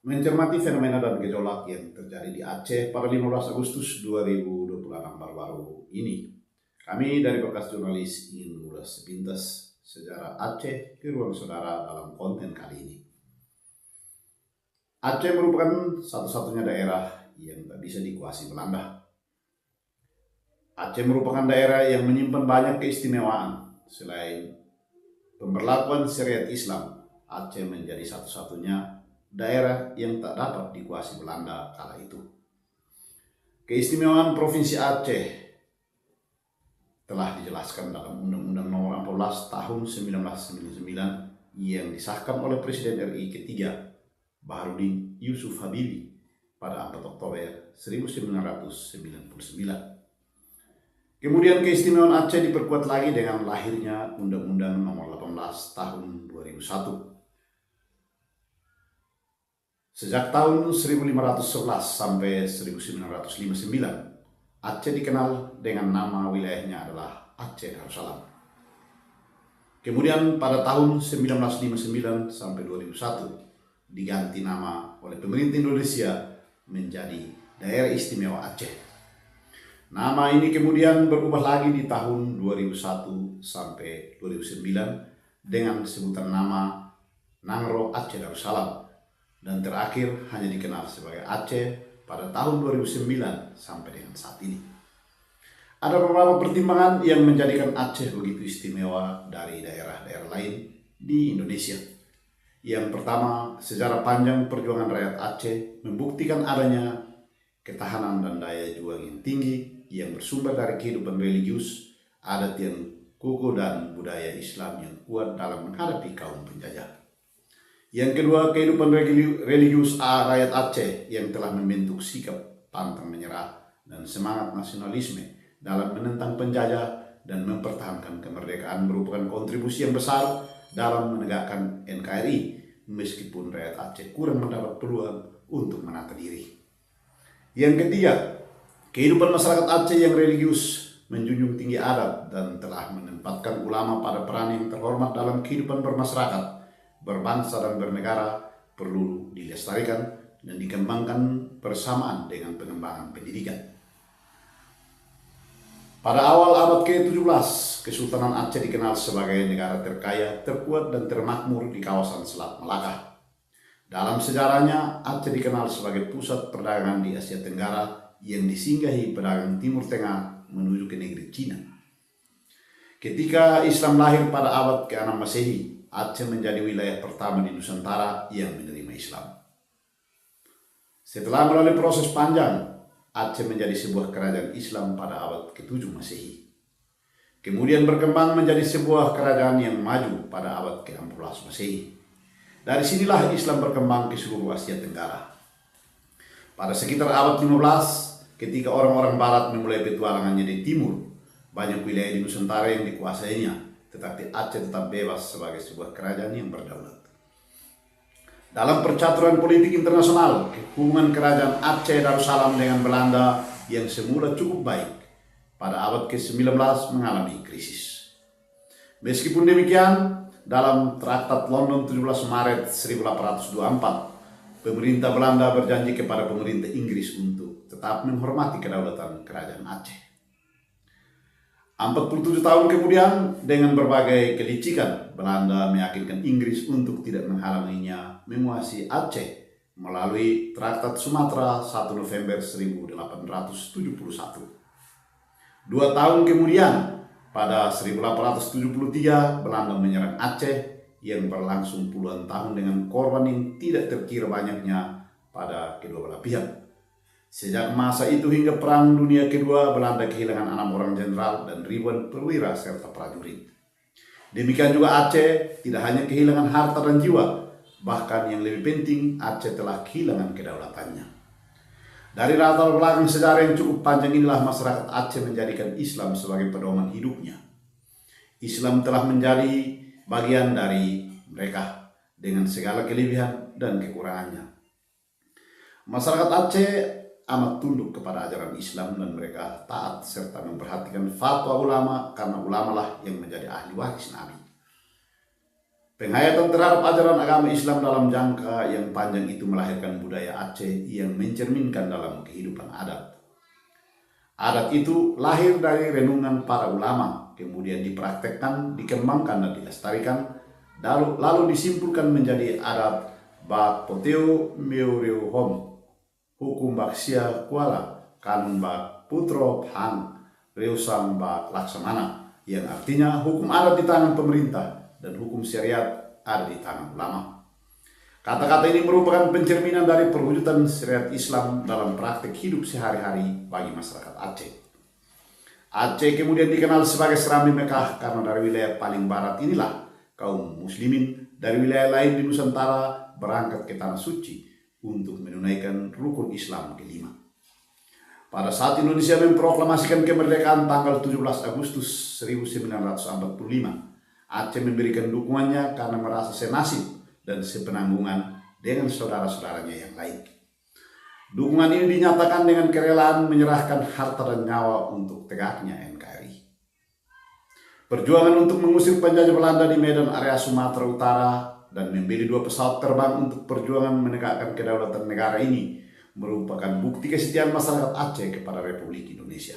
Mencermati fenomena dan gejolak yang terjadi di Aceh pada 15 Agustus 2026 baru-baru ini, kami dari Bekas Jurnalis ingin mengulas sepintas sejarah Aceh ke ruang saudara dalam konten kali ini. Aceh merupakan satu-satunya daerah yang tak bisa dikuasai Belanda. Aceh merupakan daerah yang menyimpan banyak keistimewaan. Selain pemberlakuan syariat Islam, Aceh menjadi satu-satunya daerah yang tak dapat dikuasai Belanda kala itu. Keistimewaan Provinsi Aceh telah dijelaskan dalam Undang-Undang Nomor 14 Tahun 1999 yang disahkan oleh Presiden RI ketiga Baharudin Yusuf Habibie pada 4 Oktober 1999. Kemudian keistimewaan Aceh diperkuat lagi dengan lahirnya Undang-Undang Nomor 18 Tahun 2001. Sejak tahun 1511 sampai 1959, Aceh dikenal dengan nama wilayahnya adalah Aceh Darussalam. Kemudian pada tahun 1959 sampai 2001 diganti nama oleh pemerintah Indonesia menjadi Daerah Istimewa Aceh. Nama ini kemudian berubah lagi di tahun 2001 sampai 2009 dengan sebutan nama Nangro Aceh Darussalam. Dan terakhir hanya dikenal sebagai Aceh pada tahun 2009 sampai dengan saat ini. Ada beberapa pertimbangan yang menjadikan Aceh begitu istimewa dari daerah-daerah lain di Indonesia. Yang pertama, sejarah panjang perjuangan rakyat Aceh membuktikan adanya ketahanan dan daya juang yang tinggi yang bersumber dari kehidupan religius, adat yang kukuh dan budaya Islam yang kuat dalam menghadapi kaum penjajah. Yang kedua, kehidupan religius rakyat Aceh yang telah membentuk sikap pantang menyerah dan semangat nasionalisme dalam menentang penjajah dan mempertahankan kemerdekaan merupakan kontribusi yang besar dalam menegakkan NKRI meskipun rakyat Aceh kurang mendapat peluang untuk menata diri. Yang ketiga, kehidupan masyarakat Aceh yang religius menjunjung tinggi adat dan telah menempatkan ulama pada peran yang terhormat dalam kehidupan bermasyarakat, berbangsa dan bernegara perlu dilestarikan dan dikembangkan bersamaan dengan pengembangan pendidikan. Pada awal abad ke-17, Kesultanan Aceh dikenal sebagai negara terkaya, terkuat dan termakmur di kawasan Selat Melaka. Dalam sejarahnya, Aceh dikenal sebagai pusat perdagangan di Asia Tenggara yang disinggahi pedagang Timur Tengah menuju ke negeri Cina. Ketika Islam lahir pada abad ke-6 Masehi, Aceh menjadi wilayah pertama di Nusantara yang menerima Islam. Setelah melalui proses panjang, Aceh menjadi sebuah kerajaan Islam pada abad ke-7 Masehi. Kemudian berkembang menjadi sebuah kerajaan yang maju pada abad ke-16 Masehi. Dari sinilah Islam berkembang ke seluruh Asia Tenggara. Pada sekitar abad 15, ketika orang-orang Barat memulai petualangannya di timur, banyak wilayah di Nusantara yang dikuasainya, tetapi Aceh tetap bebas sebagai sebuah kerajaan yang berdaulat. Dalam percaturan politik internasional, hubungan kerajaan Aceh Darussalam dengan Belanda yang semula cukup baik pada abad ke-19 mengalami krisis. Meskipun demikian, dalam Traktat London 17 Maret 1824, pemerintah Belanda berjanji kepada pemerintah Inggris untuk tetap menghormati kedaulatan kerajaan Aceh. 47 tahun kemudian, dengan berbagai kelicikan, Belanda meyakinkan Inggris untuk tidak menghalanginya menguasai Aceh melalui Traktat Sumatera 1 November 1871. 2 tahun kemudian, pada 1873, Belanda menyerang Aceh yang berlangsung puluhan tahun dengan korban yang tidak terkira banyaknya pada kedua belah pihak. Sejak masa itu hingga Perang Dunia Kedua, Belanda kehilangan 6 orang jenderal dan ribuan perwira serta prajurit. Demikian juga Aceh tidak hanya kehilangan harta dan jiwa, bahkan yang lebih penting Aceh telah kehilangan kedaulatannya. Dari latar belakang sejarah yang cukup panjang inilah masyarakat Aceh menjadikan Islam sebagai pedoman hidupnya. Islam telah menjadi bagian dari mereka dengan segala kelebihan dan kekurangannya. Masyarakat Aceh amat tunduk kepada ajaran Islam dan mereka taat serta memperhatikan fatwa ulama karena ulamalah yang menjadi ahli waris Nabi. Penghayatan terhadap ajaran agama Islam dalam jangka yang panjang itu melahirkan budaya Aceh yang mencerminkan dalam kehidupan adat. Adat itu lahir dari renungan para ulama, kemudian dipraktekkan, dikembangkan dan dilestarikan, lalu disimpulkan menjadi adat Bak Poteo Meureu Hom, hukum Baksia Kuala, kanun Bak Putro Hang, Reusang Bak Laksamana, yang artinya hukum adat di tangan pemerintah dan hukum syariat ada di tangan ulama. Kata-kata ini merupakan pencerminan dari perwujudan syariat Islam dalam praktek hidup sehari-hari bagi masyarakat Aceh. Aceh kemudian dikenal sebagai Serambi Mekah karena dari wilayah paling barat inilah kaum muslimin dari wilayah lain di Nusantara berangkat ke Tanah Suci untuk menunaikan rukun Islam kelima. Pada saat Indonesia memproklamasikan kemerdekaan tanggal 17 Agustus 1945, Aceh memberikan dukungannya karena merasa senasib dan sepenanggungan dengan saudara-saudaranya yang lain. Dukungan ini dinyatakan dengan kerelaan menyerahkan harta dan nyawa untuk tegaknya NKRI. Perjuangan untuk mengusir penjajah Belanda di Medan area Sumatera Utara dan membeli 2 pesawat terbang untuk perjuangan menegakkan kedaulatan negara ini merupakan bukti kesetiaan masyarakat Aceh kepada Republik Indonesia.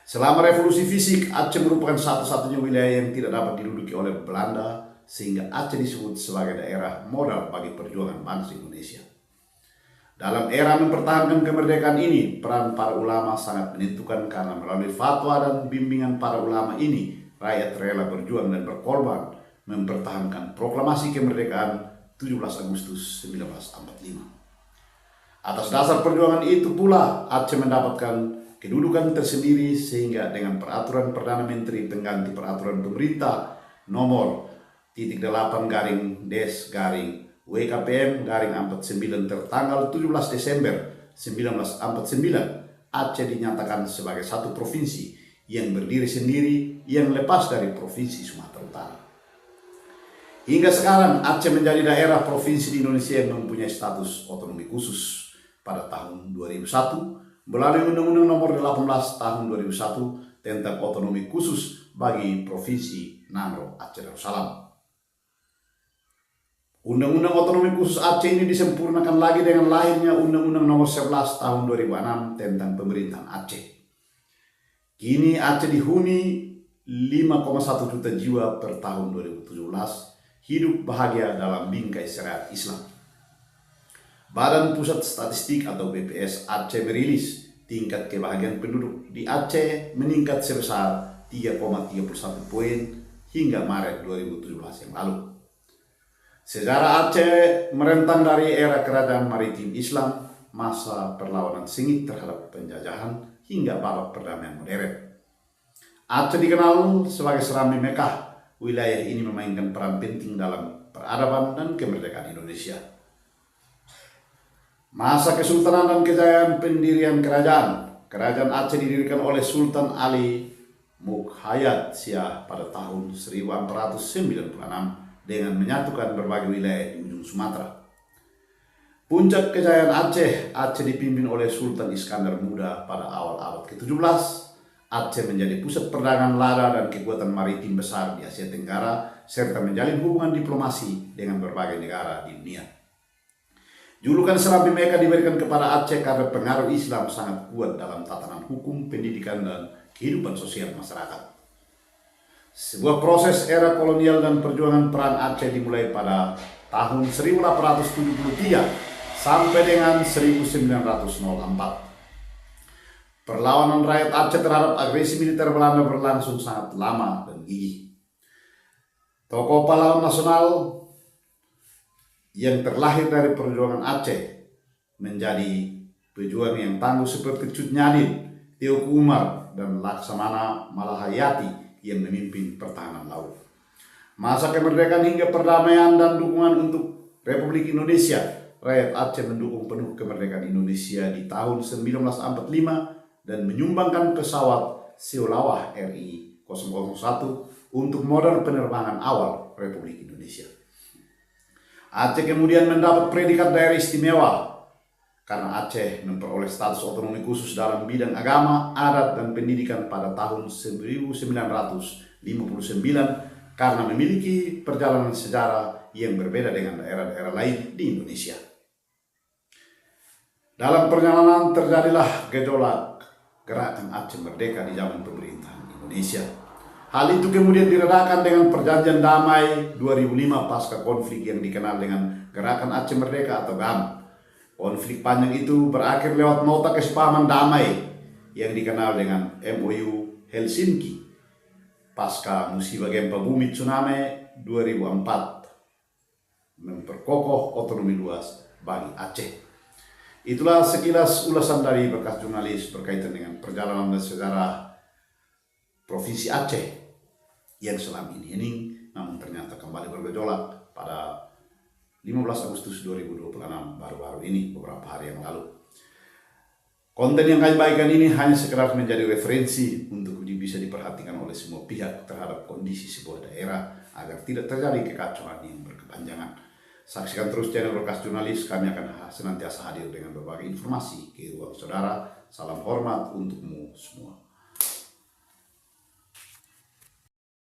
Selama revolusi fisik, Aceh merupakan satu-satunya wilayah yang tidak dapat diduduki oleh Belanda, sehingga Aceh disebut sebagai daerah modal bagi perjuangan bangsa Indonesia. Dalam era mempertahankan kemerdekaan ini, peran para ulama sangat menentukan karena melalui fatwa dan bimbingan para ulama ini, rakyat rela berjuang dan berkorban mempertahankan proklamasi kemerdekaan 17 Agustus 1945. Atas dasar perjuangan itu pula, Aceh mendapatkan kedudukan tersendiri sehingga dengan peraturan Perdana Menteri pengganti peraturan pemerintah nomor 8-Des-WKPM-49 tertanggal 17 Desember 1949, Aceh dinyatakan sebagai satu provinsi yang berdiri sendiri yang lepas dari Provinsi Sumatera Utara. Hingga sekarang Aceh menjadi daerah provinsi di Indonesia yang mempunyai status otonomi khusus pada tahun 2001 melalui Undang-Undang Nomor 18 Tahun 2001 tentang otonomi khusus bagi Provinsi Nangro Aceh Darussalam. Undang-Undang Otonomi Khusus Aceh ini disempurnakan lagi dengan lahirnya Undang-Undang Nomor 11 Tahun 2006 tentang Pemerintahan Aceh. Kini Aceh dihuni 5,1 juta jiwa per tahun 2017, hidup bahagia dalam bingkai syariat Islam. Badan Pusat Statistik atau BPS Aceh merilis tingkat kebahagiaan penduduk di Aceh meningkat sebesar 3,31 poin hingga Maret 2017 yang lalu. Sejarah Aceh merentang dari era kerajaan maritim Islam, masa perlawanan sengit terhadap penjajahan, hingga babak perdamaian modern. Aceh dikenal sebagai Serambi Mekah. Wilayah ini memainkan peran penting dalam peradaban dan kemerdekaan Indonesia. Masa kesultanan dan kejayaan pendirian kerajaan Aceh didirikan oleh Sultan Ali Mukhayat Siah pada tahun 1496 dengan menyatukan berbagai wilayah di ujung Sumatera. Puncak kejayaan Aceh dipimpin oleh Sultan Iskandar Muda pada awal abad ke-17. Aceh menjadi pusat perdagangan lara dan kekuatan maritim besar di Asia Tenggara serta menjalin hubungan diplomasi dengan berbagai negara di dunia. Julukan Serambi Mekah diberikan kepada Aceh karena pengaruh Islam sangat kuat dalam tatanan hukum, pendidikan, dan kehidupan sosial masyarakat. Sebuah proses era kolonial dan perjuangan peran Aceh dimulai pada tahun 1873 sampai dengan 1904. Perlawanan rakyat Aceh terhadap agresi militer Belanda berlangsung sangat lama dan gigih. Tokoh pahlawan nasional yang terlahir dari perjuangan Aceh menjadi pejuang yang tangguh seperti Cut Nyadin, Teuku Umar, dan Laksamana Malahayati yang memimpin pertahanan laut. Masa kemerdekaan hingga perdamaian dan dukungan untuk Republik Indonesia, rakyat Aceh mendukung penuh kemerdekaan Indonesia di tahun 1945 dan menyumbangkan pesawat Seolawah RI 001 untuk modal penerbangan awal Republik Indonesia. Aceh kemudian mendapat predikat daerah istimewa karena Aceh memperoleh status otonomi khusus dalam bidang agama, adat, dan pendidikan pada tahun 1959 karena memiliki perjalanan sejarah yang berbeda dengan daerah-daerah lain di Indonesia. Dalam perjalanan terjadilah gejolak gerakan Aceh Merdeka di zaman pemerintahan Indonesia. Hal itu kemudian diredakan dengan perjanjian damai 2005 pasca konflik yang dikenal dengan Gerakan Aceh Merdeka atau GAM. Konflik panjang itu berakhir lewat nota kesepahaman damai yang dikenal dengan MOU Helsinki pasca musibah gempa bumi tsunami 2004 memperkokoh otonomi luas bagi Aceh. Itulah sekilas ulasan dari Berkas Jurnalis berkaitan dengan perjalanan dan sejarah Provinsi Aceh yang selama ini hening, namun ternyata kembali bergejolak pada 15 Agustus 2026 baru-baru ini, beberapa hari yang lalu. Konten yang kami bagikan ini hanya sekedar menjadi referensi untuk bisa diperhatikan oleh semua pihak terhadap kondisi sebuah daerah agar tidak terjadi kekacauan yang berkepanjangan. Saksikan terus channel Berkas Jurnalis, kami akan senantiasa hadir dengan berbagai informasi ke ruang saudara. Salam hormat untukmu semua.